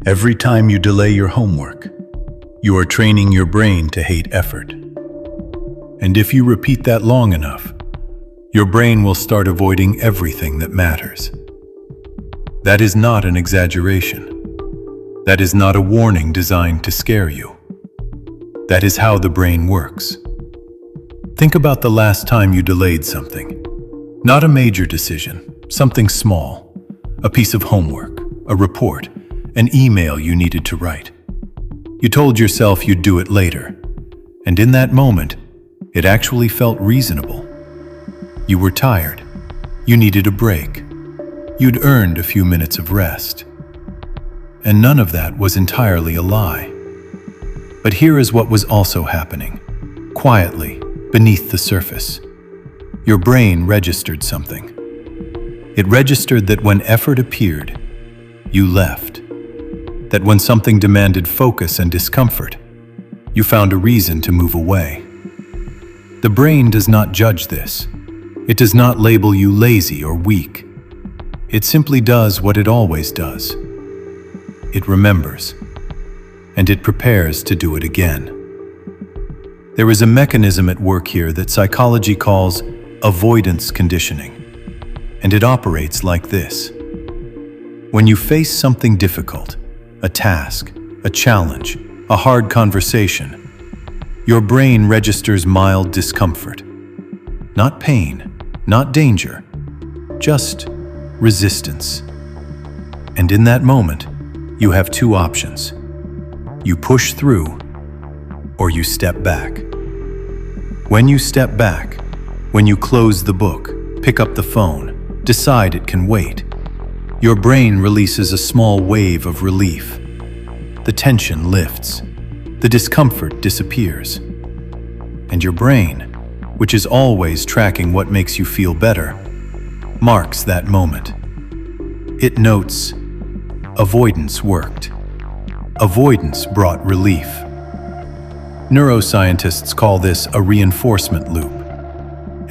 Every time you delay your homework, you are training your brain to hate effort. And if you repeat that long enough, your brain will start avoiding everything that matters. That is not an exaggeration. That is not a warning designed to scare you. That is how the brain works. Think about the last time you delayed something. Not a major decision, something small, a piece of homework, a report, an email you needed to write. You told yourself you'd do it later, and in that moment, it actually felt reasonable. You were tired. You needed a break. You'd earned a few minutes of rest. And none of that was entirely a lie. But here is what was also happening, quietly, beneath the surface. Your brain registered something. It registered that when effort appeared, you left. That when something demanded focus and discomfort, you found a reason to move away. The brain does not judge this. It does not label you lazy or weak. It simply does what it always does. It remembers, and it prepares to do it again. There is a mechanism at work here that psychology calls avoidance conditioning, and it operates like this. When you face something difficult, a task, a challenge, a hard conversation, your brain registers mild discomfort. Not pain, not danger, just resistance. And in that moment, you have two options. You push through, or you step back. When you step back, when you close the book, pick up the phone, decide it can wait, your brain releases a small wave of relief. The tension lifts. The discomfort disappears. And your brain, which is always tracking what makes you feel better, marks that moment. It notes, avoidance worked. Avoidance brought relief. Neuroscientists call this a reinforcement loop.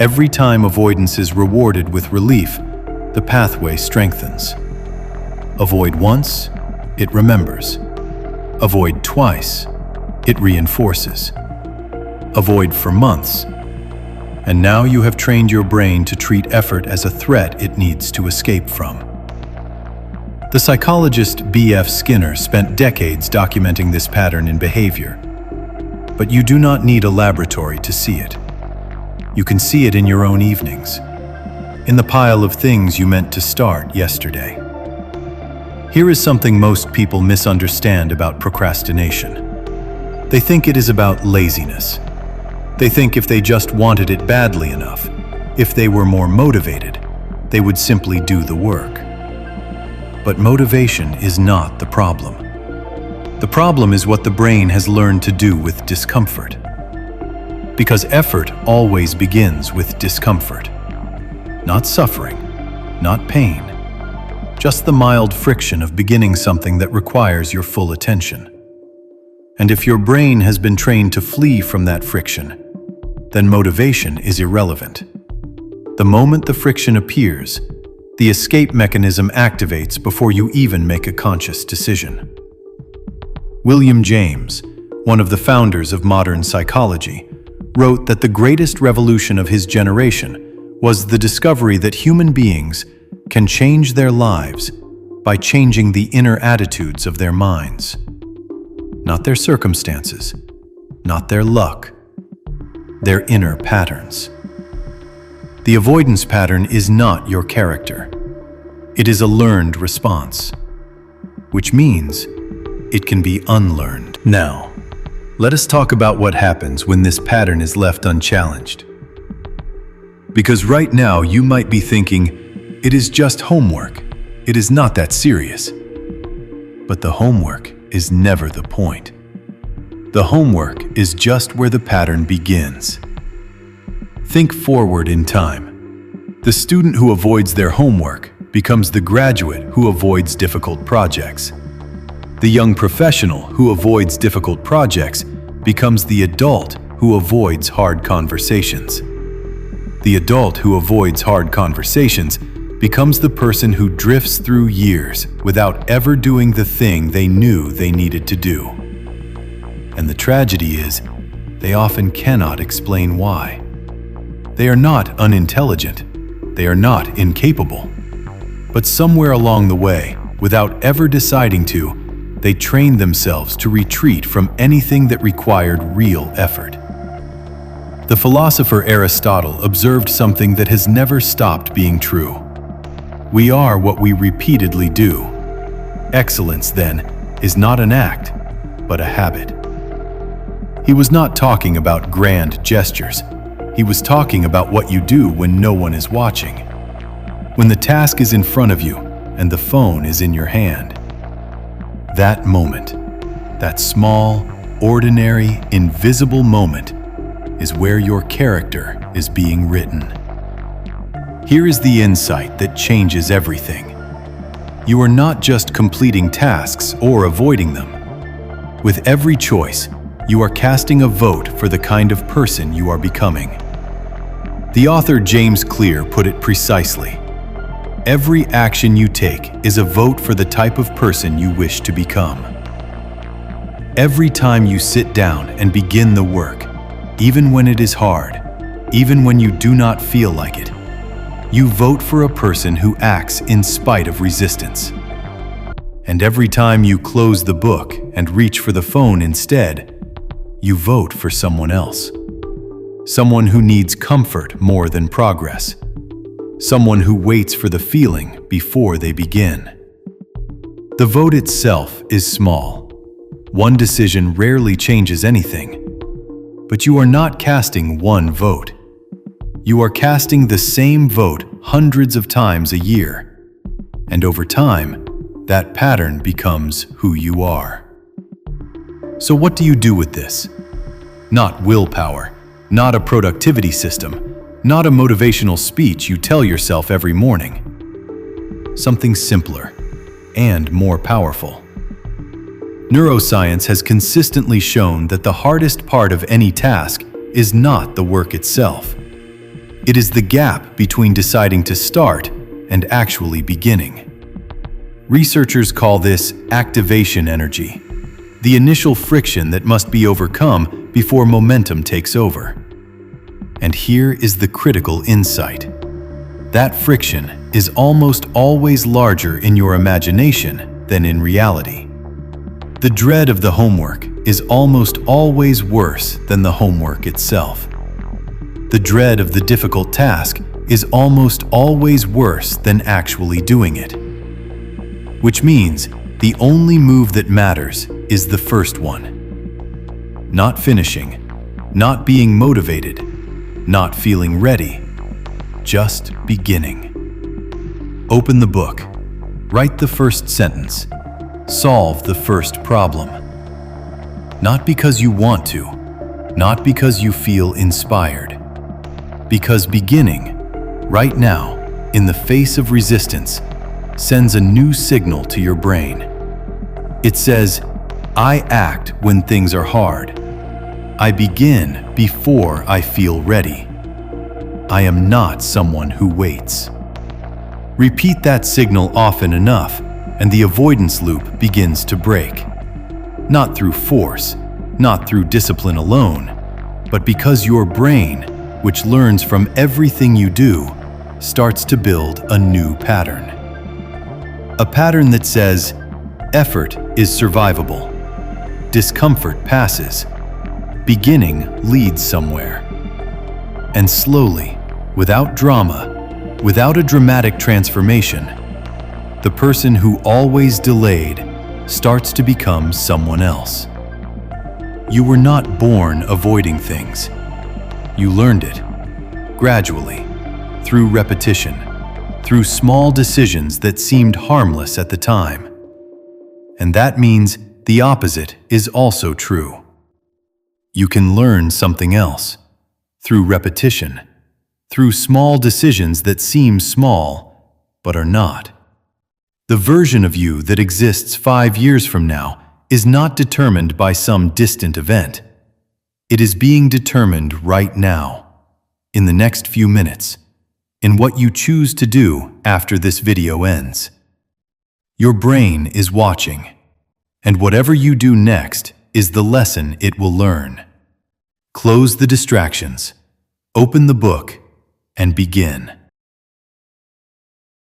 Every time avoidance is rewarded with relief, the pathway strengthens. Avoid once, it remembers. Avoid twice, it reinforces. Avoid for months, and now you have trained your brain to treat effort as a threat it needs to escape from. The psychologist B.F. Skinner spent decades documenting this pattern in behavior. But you do not need a laboratory to see it. You can see it in your own evenings, in the pile of things you meant to start yesterday. Here is something most people misunderstand about procrastination. They think it is about laziness. They think if they just wanted it badly enough, if they were more motivated, they would simply do the work. But motivation is not the problem. The problem is what the brain has learned to do with discomfort. Because effort always begins with discomfort. Not suffering, not pain. Just the mild friction of beginning something that requires your full attention. And if your brain has been trained to flee from that friction, then motivation is irrelevant. The moment the friction appears, the escape mechanism activates before you even make a conscious decision. William James, one of the founders of modern psychology, wrote that the greatest revolution of his generation was the discovery that human beings can change their lives by changing the inner attitudes of their minds. Not their circumstances, not their luck, their inner patterns. The avoidance pattern is not your character. It is a learned response, which means it can be unlearned. Now, let us talk about what happens when this pattern is left unchallenged. Because right now you might be thinking, it is just homework. It is not that serious. But the homework is never the point. The homework is just where the pattern begins. Think forward in time. The student who avoids their homework becomes the graduate who avoids difficult projects. The young professional who avoids difficult projects becomes the adult who avoids hard conversations. The adult who avoids hard conversations becomes the person who drifts through years without ever doing the thing they knew they needed to do. And the tragedy is, they often cannot explain why. They are not unintelligent, they are not incapable. But somewhere along the way, without ever deciding to, they trained themselves to retreat from anything that required real effort. The philosopher Aristotle observed something that has never stopped being true. We are what we repeatedly do. Excellence, then, is not an act, but a habit. He was not talking about grand gestures. He was talking about what you do when no one is watching. When the task is in front of you and the phone is in your hand. That moment, that small, ordinary, invisible moment, is where your character is being written. Here is the insight that changes everything. You are not just completing tasks or avoiding them. With every choice, you are casting a vote for the kind of person you are becoming. The author James Clear put it precisely. Every action you take is a vote for the type of person you wish to become. Every time you sit down and begin the work, even when it is hard, even when you do not feel like it, you vote for a person who acts in spite of resistance. And every time you close the book and reach for the phone instead, you vote for someone else. Someone who needs comfort more than progress. Someone who waits for the feeling before they begin. The vote itself is small. One decision rarely changes anything. But you are not casting one vote. You are casting the same vote hundreds of times a year. And over time, that pattern becomes who you are. So what do you do with this? Not willpower, not a productivity system, not a motivational speech you tell yourself every morning. Something simpler and more powerful. Neuroscience has consistently shown that the hardest part of any task is not the work itself. It is the gap between deciding to start and actually beginning. Researchers call this activation energy, the initial friction that must be overcome before momentum takes over. And here is the critical insight. That friction is almost always larger in your imagination than in reality. The dread of the homework is almost always worse than the homework itself. The dread of the difficult task is almost always worse than actually doing it. Which means the only move that matters is the first one. Not finishing, not being motivated, not feeling ready, just beginning. Open the book, write the first sentence, solve the first problem. Not because you want to, not because you feel inspired. Because beginning, right now, in the face of resistance, sends a new signal to your brain. It says, I act when things are hard. I begin before I feel ready. I am not someone who waits. Repeat that signal often enough, and the avoidance loop begins to break. Not through force, not through discipline alone, but because your brain, which learns from everything you do, starts to build a new pattern. A pattern that says, effort is survivable, discomfort passes, beginning leads somewhere. And slowly, without drama, without a dramatic transformation, the person who always delayed starts to become someone else. You were not born avoiding things. You learned it, gradually, through repetition, through small decisions that seemed harmless at the time. And that means the opposite is also true. You can learn something else, through repetition, through small decisions that seem small, but are not. The version of you that exists 5 years from now is not determined by some distant event. It is being determined right now, in the next few minutes, in what you choose to do after this video ends. Your brain is watching, and whatever you do next is the lesson it will learn. Close the distractions, open the book, and begin.